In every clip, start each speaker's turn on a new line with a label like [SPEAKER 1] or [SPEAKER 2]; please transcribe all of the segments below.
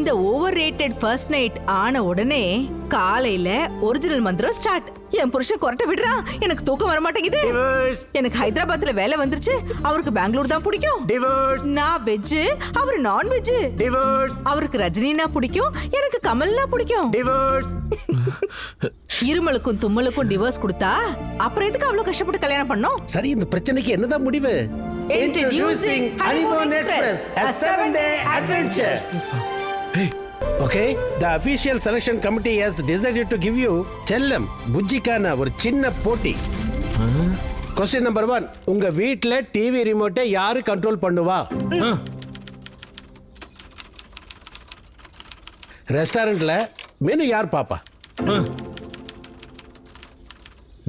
[SPEAKER 1] இந்த over rated first night ஆன உடனே காலையில ஒரிஜினல் மந்திரம் ஸ்டார்ட். என் புருஷன் கொரட்டை விடுறான், எனக்கு தூக்கம் வர மாட்டேங்குது. எனக்கு ஹைதராபாத்ல வேலை வந்துருச்சு, அவருக்கு பெங்களூர் தான் பிடிக்கும். நான் வெஜ், அவரு நான் வெஜ். அவருக்கு ரஜினினா பிடிக்கும், எனக்கு கமல்னா பிடிக்கும். இருமலுக்கும் தும்மலுக்கும் டிவோர்ஸ் கொடுத்தா அப்புறம் எதுக்கு அவ்வளவு கஷ்டப்பட்டு கல்யாணம் பண்ணோம்?
[SPEAKER 2] சரி, இந்த பிரச்சனைக்கு என்னதான் முடிவு?
[SPEAKER 1] Introducing Honeymoon Express, a 7-day adventure.
[SPEAKER 3] Hey,
[SPEAKER 2] Okay, the official selection committee has decided to give you செல்லம் புஜ்ஜிக்கான ஒரு சின்ன போட்டி. Question number 1, உங்க வீட்ல டிவி ரிமோட்டை யாரு கண்ட்ரோல் பண்ணுவா? ரெஸ்டாரண்ட்ல மெனு யார் பாப்பா?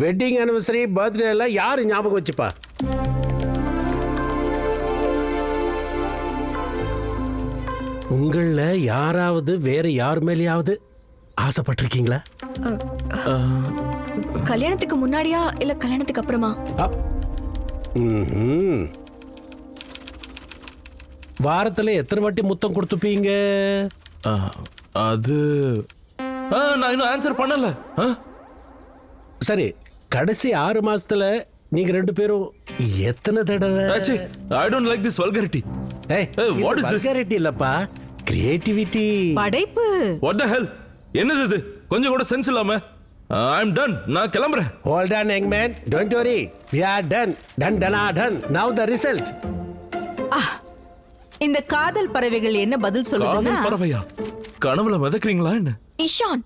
[SPEAKER 2] வெட்டிங் ஆனிவர்சரி பர்த்டே எல்லாம் யாரு ஞாபகம் வச்சுப்பா? உங்கள யாராவது வேற யார் மேலேயாவது ஆசைப்பட்டிருக்கீங்களா?
[SPEAKER 4] கல்யாணத்துக்கு முன்னாடியா இல்ல கல்யாணத்துக்கு அப்புறமா?
[SPEAKER 2] வாரத்துல எத்தனை வாட்டி முத்தம் கொடுத்துப்பீங்க?
[SPEAKER 3] அது நான் இன்னும் ஆன்சர் பண்ணல.
[SPEAKER 2] சரி, கடைசி 6 மாசத்துல நீங்க 2 பேரும் எத்தனை தடவை?
[SPEAKER 3] I don't like this vulgarity.
[SPEAKER 2] Hey,
[SPEAKER 3] what is this?
[SPEAKER 2] vulgarity இல்லப்பா, கிரியேட்டிவிட்டி.
[SPEAKER 1] படைப்பு.
[SPEAKER 3] What the hell? என்னது இது? கொஞ்சம் கூட சென்ஸ் இல்லாம. I'm done. நான் கிளம்புறேன்.
[SPEAKER 2] Hold on, young man. Don't worry. We are done. Done. Now the result.
[SPEAKER 1] இந்த காதல் பறவைகள் என்ன பதில் சொல்லுதுன்னா?
[SPEAKER 3] காதல் பறவையா? கனவுல மிதக்குறீங்களா என்ன?
[SPEAKER 4] இஷான்.